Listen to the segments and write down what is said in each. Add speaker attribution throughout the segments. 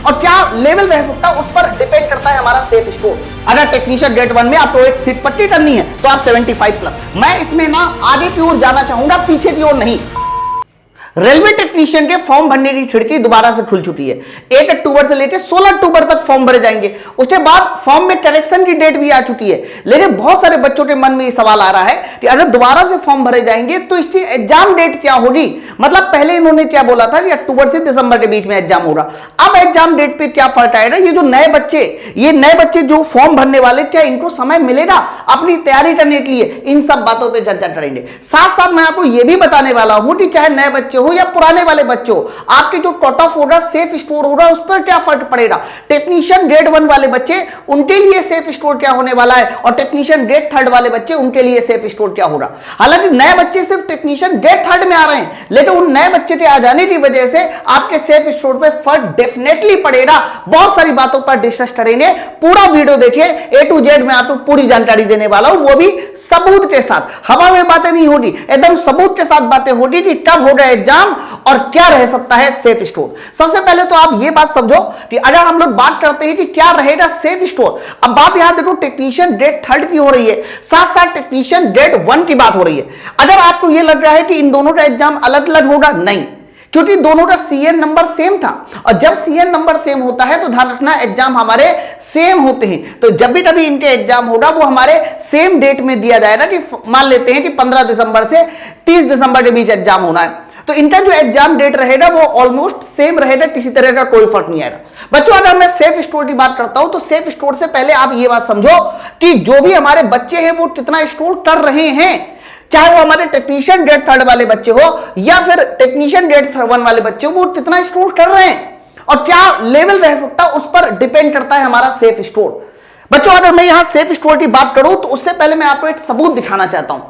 Speaker 1: और क्या लेवल रह सकता है उस पर डिपेंड करता है हमारा सेफ स्कोर। अगर टेक्नीशियन ग्रेड 1 में आपको एक सीट पट्टी करनी है तो आप 75 प्लस। मैं इसमें ना आगे की ओर जाना चाहूंगा, पीछे की ओर नहीं। रेलवे टेक्नीशियन के फॉर्म भरने की खिड़की दोबारा से खुल चुकी है। 1 अक्टूबर से लेकर 16 अक्टूबर तक फॉर्म भरे जाएंगे। उसके बाद फॉर्म में करेक्शन की डेट भी आ चुकी है। लेकिन बहुत सारे बच्चों के मन में ये सवाल आ रहा है कि अगर दोबारा से फॉर्म भरे जाएंगे तो इसकी एग्जाम डेट क्या होगी। मतलब पहले इन्होंने क्या बोला था कि अक्टूबर से दिसंबर के बीच में एग्जाम होगा। अब एग्जाम डेट पे क्या फर्क आएगा। ये जो नए बच्चे जो फॉर्म भरने वाले, क्या इनको समय मिलेगा अपनी तैयारी करने के लिए। इन सब बातों पर चर्चा करेंगे। साथ साथ मैं आपको यह भी बताने वाला हूं कि चाहे नए बच्चे हो या पुराने वाले बच्चे हो, आपके जो कट ऑफ होगा, सेफ स्कोर होगा, उस पर क्या फर्क पड़ेगा। टेक्नीशियन ग्रेड 1 वाले बच्चे, उनके लिए सेफ स्कोर क्या होने वाला है, और टेक्नीशियन ग्रेड 3 वाले बच्चे, उनके लिए सेफ स्कोर क्या होगा। हालांकि नए बच्चे सिर्फ टेक्नीशियन ग्रेड 3 में आ रहे हैं, लेकिन उन नए बच्चे के आ जाने की वजह से आपके सेफ स्कोर पे फर्क डेफिनेटली पड़ेगा। बहुत सारी बातों पर डिस्कस करेंगे। पूरा वीडियो देखिए, A to Z में आपको पूरी जानकारी देने वाला हूं, वो भी सबूत के साथ। हवा में बातें नहीं होगी, एकदम सबूत के साथ बातें होगी कि कब होगा एग्जाम और क्या रह सकता है सेफ स्कोर। सबसे पहले तो आप ये बात समझो कि अगर हम लोग बात करते हैं कि क्या रहेगा सेफ स्कोर, अब बात यहां देखो टेक्नीशियन ग्रेड 3 की हो रही है, साथ साथ टेक्नीशियन ग्रेड 1 की बात हो रही है। अगर आपको यह लग रहा है कि इन दोनों का एग्जाम अलग अलग होगा, नहीं, क्योंकि दोनों का सीएन नंबर सेम था। और जब सीएन नंबर सेम होता है तो ध्यान रखना एग्जाम हमारे सेम होते हैं। तो जब भी कभी इनके एग्जाम होगा वो हमारे सेम डेट में दिया जाएगा कि मान लेते हैं कि 15 दिसंबर से 30 दिसंबर के बीच एग्जाम होना है, तो इनका जो एग्जाम डेट रहेगा वो ऑलमोस्ट सेम रहेगा, किसी तरह का कोई फर्क नहीं आएगा। बच्चों अगर मैं सेफ स्कोर की बात करता हूं तो सेफ स्कोर से पहले आप ये बात समझो कि जो भी हमारे बच्चे हैं वो कितना स्कोर कर रहे हैं, चाहे वो हमारे टेक्नीशियन ग्रेड 3 वाले बच्चे हो या फिर टेक्नीशियन ग्रेड 1 वाले बच्चे हो, वो कितना स्कोर कर रहे हैं और क्या लेवल रह सकता है उस पर डिपेंड करता है हमारा सेफ स्कोर। बच्चों अगर मैं यहां सेफ स्कोर की बात करूं तो उससे पहले मैं आपको एक सबूत दिखाना चाहता हूं।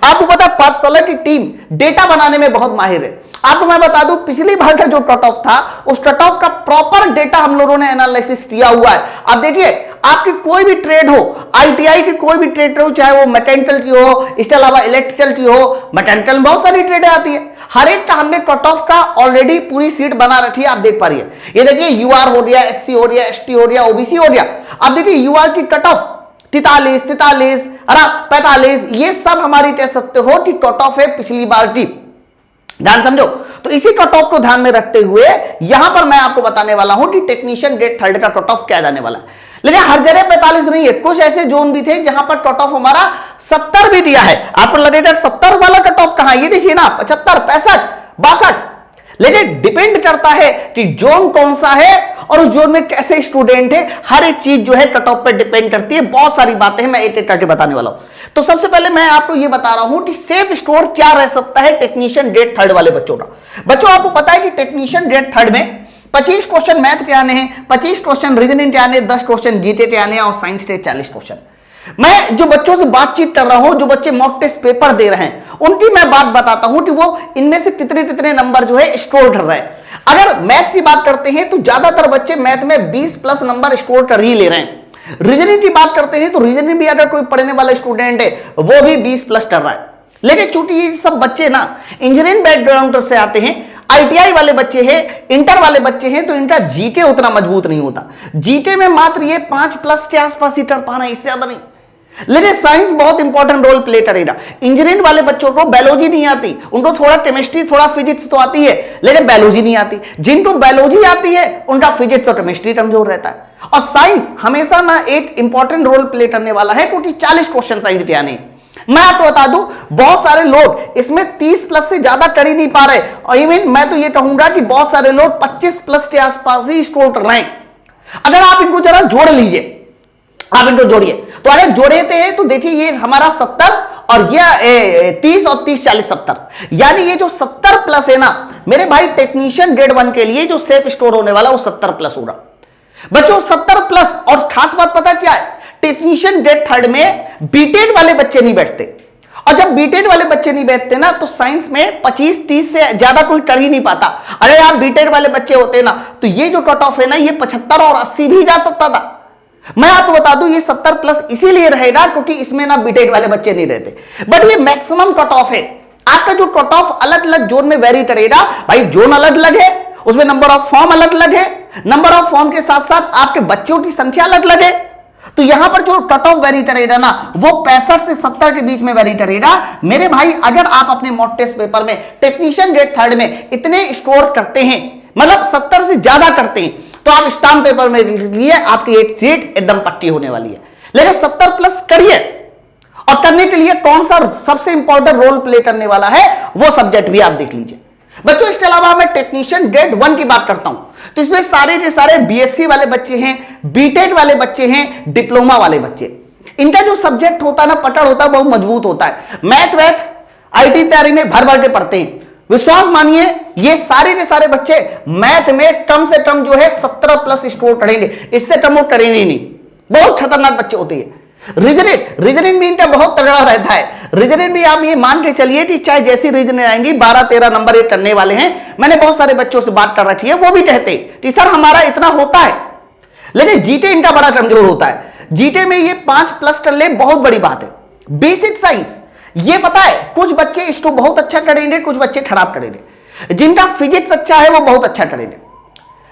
Speaker 1: आपको पता है पाठशाला की टीम डेटा बनाने में बहुत माहिर है। आपको मैं बता दूं पिछली बार का जो कट ऑफ था उस कट ऑफ का प्रॉपर डेटा हम लोगों ने एनालिसिस किया हुआ है। आप देखिए आपकी कोई भी ट्रेड हो, आईटीआई की कोई भी ट्रेड हो, चाहे वो मैकेनिकल की हो, इसके अलावा इलेक्ट्रिकल की हो, मैकेनिकल में बहुत सारी ट्रेडें आती है, हर एक का हमने कट ऑफ का ऑलरेडी पूरी सीट बना रखी है। आप देख पा रही है, ये देखिए यूआर हो गया, एससी हो गया, एसटी हो गया, ओबीसी हो गया। आप देखिए यूआर की कट ऑफ 43, 45, ये सब हमारी कह सकते हो कि कट ऑफ है पिछली बार की। ध्यान समझो, तो इसी कट ऑफ को ध्यान में रखते हुए यहां पर मैं आपको बताने वाला हूं कि टेक्नीशियन ग्रेड 3 का कट ऑफ क्या जाने वाला है। लेकिन हर जगह 45 नहीं है, कुछ ऐसे जोन भी थे जहां पर कट ऑफ हमारा 70 भी दिया है। आपको लगेगा 70 वाला कट ऑफ कहां, ये देखिए ना 75, 65, 62। लेकिन डिपेंड करता है कि जोन कौन सा है और उस जोन में कैसे स्टूडेंट है, हर एक चीज जो है कट ऑफ पर डिपेंड करती है। बहुत सारी बातें हैं, मैं एक एक करके बताने वाला हूं। तो सबसे पहले मैं आपको यह बता रहा हूं कि सेफ स्कोर क्या रह सकता है टेक्नीशियन ग्रेड 3 वाले बच्चों का। बच्चों आपको पता है कि टेक्नीशियन ग्रेड 3 में 25 क्वेश्चन मैथ के आने हैं, 25 क्वेश्चन रीजनिंग के आने, 10 क्वेश्चन जीके के आने और साइंस के 40 क्वेश्चन। मैं जो बच्चों से बातचीत कर रहा हूं, जो बच्चे मॉक टेस्ट पेपर दे रहे हैं, उनकी मैं बात बताता हूं कि वो इनमें से कितने कितने नंबर जो है स्कोर कर रहे हैं। अगर मैथ की बात करते हैं तो ज्यादातर बच्चे मैथ में 20 प्लस नंबर स्कोर कर ही ले रहे हैं। रीजनिंग की बात करते हैं तो रीजनिंग भी अगर कोई पढ़ने वाला स्टूडेंट है वो भी 20 प्लस कर रहा है। लेकिन चूंकि ये सब बच्चे ना इंजीनियरिंग बैकग्राउंड से आते हैं, आईटीआई वाले बच्चे हैं, इंटर वाले बच्चे हैं, तो इनका जीके उतना मजबूत नहीं होता। जीके में मात्र ये 5 प्लस के आसपास ही कर पाना, इससे ज्यादा नहीं। लेकिन साइंस बहुत इंपॉर्टेंट रोल प्ले करेगा। इंजीनियरिंग वाले बच्चों को बायोलॉजी नहीं आती, उनको थोड़ा केमिस्ट्री थोड़ा फिजिक्स तो आती है, लेकिन बायोलॉजी नहीं आती। जिनको बायोलॉजी आती है उनका फिजिक्स और केमिस्ट्री कमजोर रहता है। और साइंस हमेशा ना एक इंपॉर्टेंट रोल प्ले करने वाला है, क्योंकि 40 क्वेश्चन साइंस के आने। मैं आपको बता दूं बहुत सारे लोग इसमें 30 प्लस से ज्यादा कर ही नहीं पा रहे, और इवन मैं तो ये कहूंगा कि बहुत सारे लोग 25 प्लस के आसपास ही स्कोर कर रहे हैं। अगर आप इनको जरा जोड़ लीजिए, आप इनको जोड़िए, तो अगर जोड़ते हैं तो देखिए ये हमारा 70 और ये 30 और 30 40 70, यानी ये जो 70 प्लस है ना मेरे भाई, टेक्नीशियन ग्रेड 1 के लिए जो सेफ स्कोर होने वाला वो 70 प्लस होगा। बच्चों 70 प्लस, और खास बात पता क्या है, टेक्नीशियन ग्रेड 3 में बीटेड वाले बच्चे नहीं बैठते, और जब बीटेड वाले बच्चे नहीं बैठते ना तो साइंस में 25-30 से ज्यादा कोई कर ही नहीं पाता। अरे आप बीटेड वाले बच्चे होते ना तो ये जो कट ऑफ है ना ये 75 और 80 भी जा सकता था। मैं आपको बता दूं ये 70 प्लस इसीलिए रहेगा क्योंकि इसमें ना बीटेड वाले बच्चे नहीं रहते, बट ये मैक्सिमम कट ऑफ है। आपका जो कट ऑफ अलग अलग जोन में वेरी करेगा भाई, जोन अलग अलग है, उसमें नंबर ऑफ फॉर्म अलग अलग है, नंबर ऑफ फॉर्म के साथ साथ आपके बच्चों की संख्या अलग अलग है, तो यहां पर जो कट ऑफ वेरी करेगा ना वो 65 से 70 के बीच में वेरी करेगा। मेरे भाई अगर आप अपने मॉक टेस्ट पेपर में टेक्नीशियन ग्रेड थर्ड में इतने स्कोर करते हैं, मतलब 70 से ज्यादा करते हैं, तो आप स्टाम्प पेपर में लिए आपकी एक सीट एकदम पक्की होने वाली है। लेकिन 70 प्लस करिए, और करने के लिए कौन सा सबसे इंपॉर्टेंट रोल प्ले करने वाला है वो सब्जेक्ट भी आप देख लीजिए बच्चों। इसके अलावा मैं टेक्नीशियन ग्रेड 1 की बात करता हूं, तो इसमें सारे के सारे बीएससी वाले बच्चे हैं, बीटेक वाले बच्चे हैं, डिप्लोमा वाले बच्चे। इनका जो सब्जेक्ट होता है ना, पकड़ होता है, बहुत मजबूत होता है। मैथ वैथ आईटी तैयारी में भर भर के पढ़ते हैं। विश्वास मानिए ये सारे के सारे बच्चे मैथ में कम से कम जो है 17 प्लस स्कोर करेंगे, इससे कम वो करेंगे नहीं। बहुत खतरनाक बच्चे होते हैं। रीजनिंग भी इनका बहुत तगड़ा रहता है। रीजनिंग भी आप ये मान के चलिए कि चाहे जैसी रीजनिंग आएंगी 12-13 नंबर ये करने वाले हैं। मैंने बहुत सारे बच्चों से बात कर रखी है, वो भी कहते हैं कि सर हमारा इतना होता है, लेकिन जीके इनका बड़ा कमजोर होता है। जीके में ये 5 प्लस कर ले बहुत बड़ी बात है। बेसिक साइंस ये पता है, कुछ बच्चे इसको बहुत अच्छा करेंगे, कुछ बच्चे खराब करेंगे। जिनका फिजिक्स अच्छा है वो बहुत अच्छा करेंगे,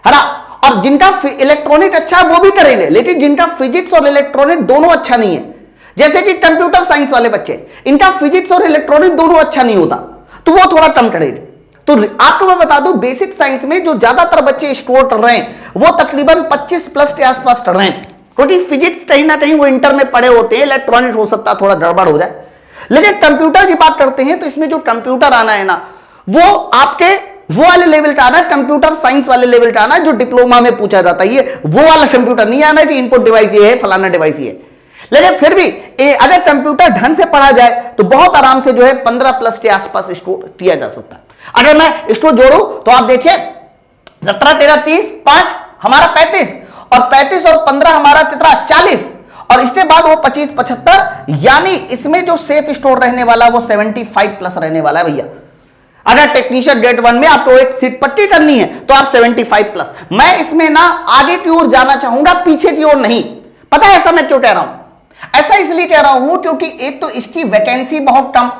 Speaker 1: है ना, और जिनका इलेक्ट्रॉनिक अच्छा है वो भी करेंगे। लेकिन जिनका फिजिक्स और इलेक्ट्रॉनिक दोनों अच्छा नहीं है, जैसे कि कंप्यूटर साइंस वाले बच्चे, इनका फिजिक्स और इलेक्ट्रॉनिक दोनों अच्छा नहीं होता, तो वो थोड़ा कम करेंगे। तो आपको मैं बता दूं, बेसिक साइंस में जो ज्यादातर बच्चे स्कोर कर रहे हैं वो तकरीबन 25 प्लस के आसपास कर रहे हैं, क्योंकि फिजिक्स कहीं ना कहीं वो इंटर में पढ़े होते हैं। इलेक्ट्रॉनिक हो सकता है थोड़ा गड़बड़ हो जाए। लेकिन कंप्यूटर की बात करते हैं तो इसमें जो कंप्यूटर आना है ना, वो आपके वो वाले लेवल का आना है, कंप्यूटर साइंस वाले लेवल का आना है जो डिप्लोमा में पूछा जाता है। ये वो वाला कंप्यूटर नहीं आना है कि इनपुट डिवाइस ये है, फलाना डिवाइस ये है। लेकिन फिर भी अगर कंप्यूटर ढंग से पढ़ा जाए तो बहुत आराम से जो है 15 प्लस के आसपास स्कोर किया जा सकता है। अगर मैं इसको जोड़ू तो आप देखिए 17, 13, 30, 5 हमारा 35, और 35 और 15 हमारा कितना 40, और इसके बाद वो 25, 75, यानी इसमें जो सेफ स्टोर रहने वाला वो 75 प्लस रहने वाला है भैया। अगर टेक्नीशियन ग्रेड 1 में आपको एक सीट पट्टी करनी है तो आप 75 प्लस। मैं इसमें ना आगे की ओर जाना चाहूंगा, पीछे की ओर नहीं। पता है ऐसा मैं क्यों कह रहा हूं? ऐसा इसलिए कह रहा हूं क्योंकि एक तो इसकी वैकेंसी बहुत कम,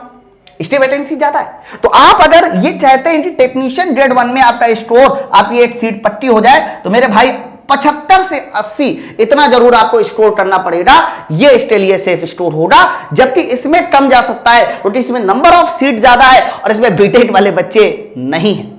Speaker 1: इसकी वैकेंसी ज्यादा है। तो आप अगर ये चाहते हैं कि टेक्नीशियन ग्रेड 1 में आपका स्कोर, आपकी एक सीट पट्टी हो जाए, तो मेरे भाई 75 से 80 इतना जरूर आपको स्कोर करना पड़ेगा। ये इसके लिए सेफ स्कोर होगा, जबकि इसमें कम जा सकता है क्योंकि इसमें नंबर ऑफ सीट ज्यादा है और इसमें बीटेक वाले बच्चे नहीं हैं।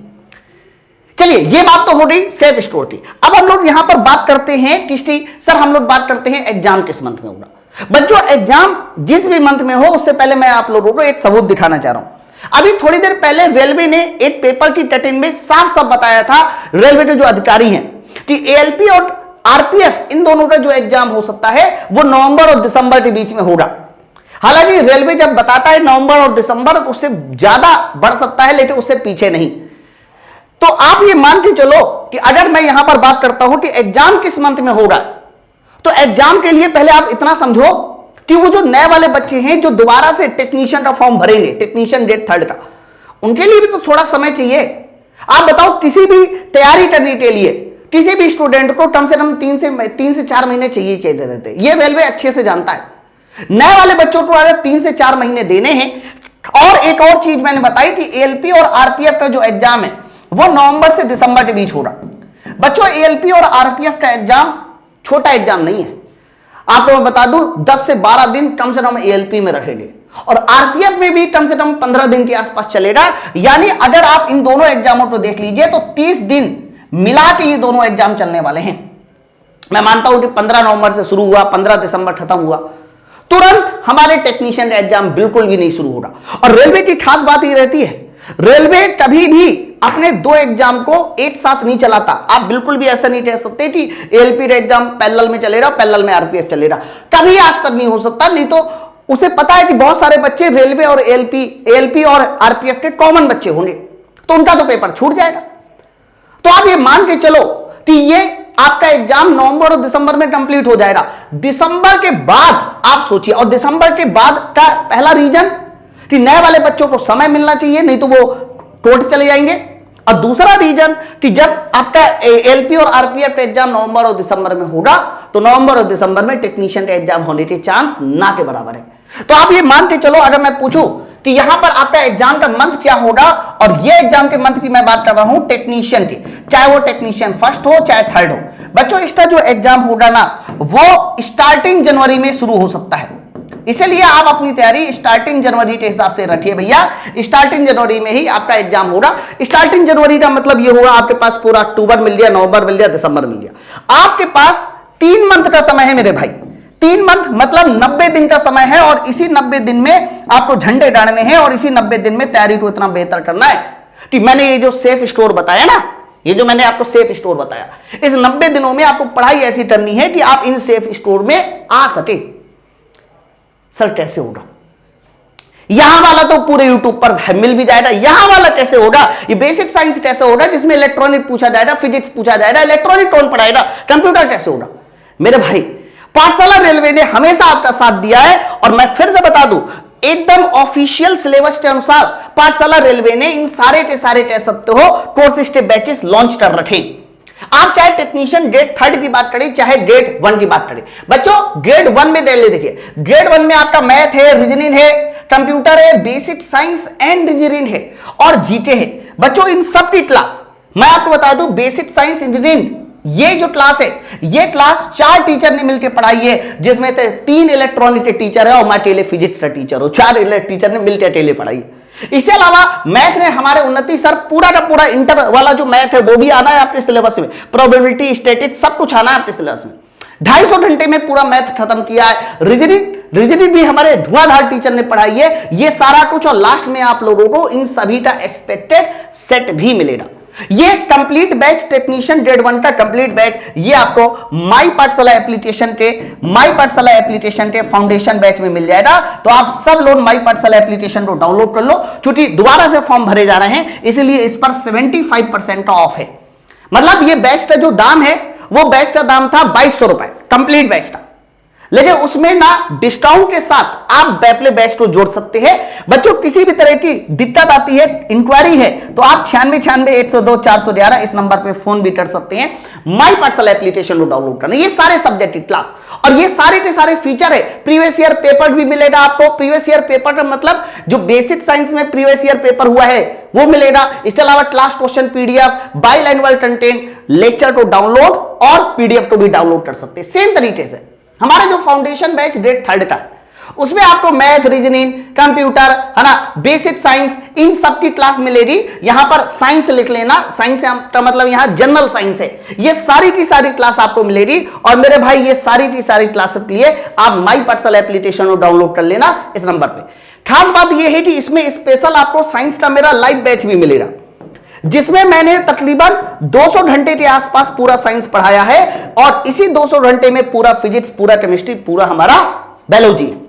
Speaker 1: चलिए ये बात तो हो गई सेफ स्कोर की। अब हम लोग यहां पर बात करते हैं किसकी? सर हम लोग बात करते हैं एग्जाम किस मंथ में होगा। बच्चों एग्जाम जिस भी मंथ में हो, उससे पहले मैं आप लोगों को एक सबूत दिखाना चाह रहा हूं। अभी थोड़ी देर पहले रेलवे ने एक पेपर की कटिंग में साफ साफ बताया था, रेलवे के जो अधिकारी हैं, कि एएलपी और आरपीएफ इन दोनों का जो एग्जाम हो सकता है वो नवंबर और दिसंबर के बीच में होगा। हालांकि रेलवे जब बताता है नवंबर और दिसंबर तो उससे ज्यादा बढ़ सकता है, लेकिन उससे पीछे नहीं। तो आप ये मान के चलो कि अगर मैं यहां पर बात करता हूं कि एग्जाम किस मंथ में होगा, तो एग्जाम के लिए पहले आप इतना समझो कि वो जो नए वाले बच्चे हैं जो दोबारा से टेक्नीशियन का फॉर्म भरेंगे, टेक्नीशियन ग्रेड 3 का, उनके लिए भी तो थोड़ा समय चाहिए। आप बताओ, किसी भी तैयारी करने के लिए किसी भी स्टूडेंट को कम से कम 3 से 4 महीने चाहिए रहते हैं। ये रेलवे अच्छे से जानता है। नए वाले बच्चों को अगर 3 से 4 महीने देने हैं, और एक और चीज मैंने बताई कि एएलपी और आरपीएफ का जो एग्जाम है वो नवंबर से दिसंबर के बीच हो रहा। बच्चों एएलपी और आरपीएफ का एग्जाम छोटा एग्जाम नहीं है। आपको मैं बता दूं 10 से 12 दिन कम से कम एएलपी में रखेंगे, और आरपीएफ में भी कम से कम 15 दिन के आसपास चलेगा। यानी अगर आप इन दोनों एग्जामों को देख लीजिए तो 30 दिन मिला के ये दोनों एग्जाम चलने वाले हैं। मैं मानता हूं कि 15 नवंबर से शुरू हुआ, 15 दिसंबर खत्म हुआ, तुरंत हमारे टेक्नीशियन का एग्जाम बिल्कुल भी नहीं शुरू होगा। और रेलवे की खास बात ये रहती है, रेलवे कभी भी अपने 2 एग्जाम को एक साथ नहीं चलाता। आप बिल्कुल भी ऐसा नहीं कह सकते कि एएलपी का एग्जाम पैरेलल में चलेगा, पैरेलल में आरपीएफ चलेगा, कभी आज तक नहीं हो सकता। नहीं तो उसे पता है कि बहुत सारे बच्चे रेलवे और एएलपी और आरपीएफ के कॉमन बच्चे होंगे, तो उनका तो पेपर छूट जाएगा। तो आप ये मान के चलो कि ये आपका एग्जाम नवंबर और दिसंबर में कंप्लीट हो जाएगा। दिसंबर के बाद आप सोचिए, और दिसंबर के बाद का पहला रीजन कि नए वाले बच्चों को समय मिलना चाहिए, नहीं तो वो कोर्ट चले जाएंगे। और दूसरा रीजन कि जब आपका एएलपी और आरपीएफ का एग्जाम नवंबर और दिसंबर में होगा, तो नवंबर और दिसंबर में टेक्नीशियन का एग्जाम होने के चांस ना के बराबर है। तो आप ये मान के चलो, अगर मैं पूछूं कि यहां पर आपका एग्जाम का मंथ क्या होगा, और ये एग्जाम के मंथ की मैं बात कर रहा हूं टेक्नीशियन की, चाहे वो टेक्नीशियन फर्स्ट हो चाहे थर्ड हो। बच्चों इसका जो एग्जाम होगा ना वो स्टार्टिंग जनवरी में शुरू हो सकता है, इसलिए आप अपनी तैयारी स्टार्टिंग जनवरी के हिसाब से रखिए भैया। स्टार्टिंग जनवरी में ही आपका एग्जाम होगा। स्टार्टिंग जनवरी का मतलब ये होगा आपके पास पूरा अक्टूबर मिल गया, नवंबर मिल गया, दिसंबर मिल गया, आपके पास 3 मंथ का समय है मेरे भाई। 3 मंथ मतलब 90 दिन का समय है, और इसी 90 दिन में आपको झंडे डालने हैं, और इसी 90 दिन में तैयारी को इतना बेहतर करना है कि मैंने ये जो सेफ स्टोर बताया ना, ये जो मैंने आपको सेफ स्टोर बताया, इस 90 दिनों में आपको पढ़ाई ऐसी करनी है कि आप इन सेफ स्टोर में आ सके। सर कैसे होगा? यहां वाला तो पूरे यूट्यूब पर मिल भी जाएगा, यहां वाला कैसे होगा? ये बेसिक साइंस कैसे होगा जिसमें इलेक्ट्रॉनिक पूछा जाएगा, फिजिक्स पूछा जाएगा, इलेक्ट्रॉनिक कौन पढ़ाएगा, कंप्यूटर कैसे होगा? मेरे भाई पाठशाला रेलवे ने हमेशा आपका साथ दिया है, और मैं फिर से बता दूं एकदम ऑफिशियल सिलेबस के अनुसार पाठशाला रेलवे ने इन सारे के सारे कह सकते हो कोर्सेज के बैचेस लॉन्च कर रखे। आप चाहे टेक्नीशियन ग्रेड 3 की बात करें चाहे ग्रेड 1 की बात करें, बच्चों ग्रेड 1 में देखिए, ग्रेड 1 में आपका मैथ है, रीजनिंग है, कंप्यूटर है, बेसिक साइंस एंड इंजीनियरिंग है, और जीके है। बच्चों इन सब की क्लास मैं आपको बता दूं, बेसिक साइंस इंजीनियरिंग ये जो क्लास है, ये क्लास 4 टीचर ने मिलकर पढ़ाई है, जिसमें 3 इलेक्ट्रॉनिक के टीचर है और मैं अकेले फिजिक्स का टीचर हूं। 4 टीचर ने मिलकर अकेले पढ़ाई है। इसके अलावा मैथ में हमारे उन्नति सर पूरा का पूरा इंटर वाला जो मैथ है वो भी आना है आपके सिलेबस में, प्रोबेबिलिटी, स्टैटिस्टिक्स सब कुछ आना है आपके सिलेबस में। 250 घंटे में पूरा मैथ खत्म किया है। रीजनिंग भी हमारे धुआंधार टीचर ने पढ़ाई है। ये सारा कुछ, और लास्ट में आप लोगों को इन सभी का एक्सपेक्टेड सेट भी मिलेगा। ये कंप्लीट बैच टेक्नीशियन ग्रेड 1 का कंप्लीट बैच, ये आपको माई पाठशाला एप्लीकेशन के फाउंडेशन बैच में मिल जाएगा। तो आप सब लोग माई पाठशाला एप्लीकेशन को डाउनलोड कर लो, क्योंकि दोबारा से फॉर्म भरे जा रहे हैं, इसलिए इस पर 75% का ऑफ है। मतलब ये बैच का जो दाम है वो बैच का दाम था 2200 रुपए कंप्लीट बैच का, लेकिन उसमें ना डिस्काउंट के साथ आप अपने बैच को जोड़ सकते हैं। बच्चों किसी भी तरह की दिक्कत आती है, इंक्वायरी है, तो आप 9696 इस नंबर पे फोन भी कर सकते हैं। माई पाठशाला एप्लीकेशन को डाउनलोड करना, ये सारे सब्जेक्ट की क्लास और ये सारे के सारे फीचर है। प्रीवियस ईयर पेपर भी मिलेगा आपको। प्रीवियस ईयर पेपर का मतलब जो बेसिक साइंस में प्रीवियस ईयर पेपर हुआ है वो मिलेगा। इसके अलावा class question PDF, bilingual content, lecture को डाउनलोड और पीडीएफ को भी डाउनलोड कर सकते हैं। सेम तरीके से हमारा जो फाउंडेशन बैच ग्रेड 3 का है उसमें आपको मैथ, रीजनिंग, कंप्यूटर है ना, बेसिक साइंस, इन सब की क्लास मिलेगी। यहां पर साइंस लिख लेना, साइंस का मतलब यहां जनरल साइंस है। ये सारी की सारी क्लास आपको मिलेगी। और मेरे भाई ये सारी की सारी क्लास के लिए आप माई पाठशाला एप्लीकेशन को डाउनलोड कर लेना इस नंबर पे। खास बात यह है कि इसमें स्पेशल आपको साइंस का मेरा लाइव बैच भी मिलेगा, जिसमें मैंने तकरीबन 200 घंटे के आसपास पूरा साइंस पढ़ाया है, और इसी 200 घंटे में पूरा फिजिक्स, पूरा केमिस्ट्री, पूरा हमारा बायोलॉजी है।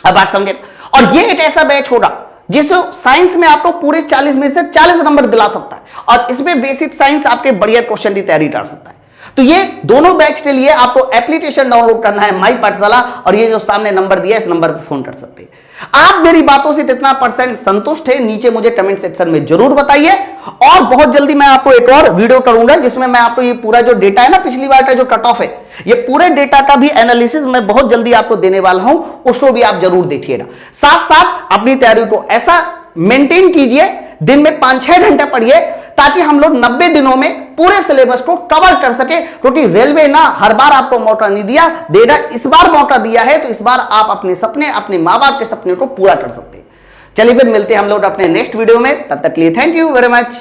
Speaker 1: अब बात समझे। और ये एक ऐसा बैच होगा जिससे साइंस में आपको पूरे 40 में से 40 नंबर दिला सकता है, और इसमें बेसिक साइंस आपके बढ़िया क्वेश्चन की तैयारी कर सकता है। तो ये दोनों बैच के लिए आपको एप्लीकेशन डाउनलोड करना है माई पाठशाला, और ये जो सामने नंबर दिया है इस नंबर पर फोन कर सकते हैं। आप मेरी बातों से कितना % संतुष्ट है नीचे मुझे कमेंट सेक्शन में जरूर बताइए। और बहुत जल्दी मैं आपको एक और वीडियो करूंगा जिसमें मैं आपको ये पूरा जो डेटा है ना, पिछली बार का जो कट ऑफ है, ये पूरे डेटा का भी एनालिसिस मैं बहुत जल्दी आपको देने वाला हूं, उसको भी आप जरूर देखिएगा। साथ साथ अपनी तैयारी को ऐसा मेंटेन कीजिए, दिन में 5-6 घंटे पढ़िए, ताकि हम लोग 90 दिनों में पूरे सिलेबस को कवर कर सके। क्योंकि रेलवे ना हर बार आपको मौका नहीं देगा, इस बार मौका दिया है, तो इस बार आप अपने सपने, अपने मां बाप के सपने को पूरा कर सकते हैं। चलिए फिर मिलते हैं हम लोग अपने नेक्स्ट वीडियो में, तब तक के लिए थैंक यू वेरी मच।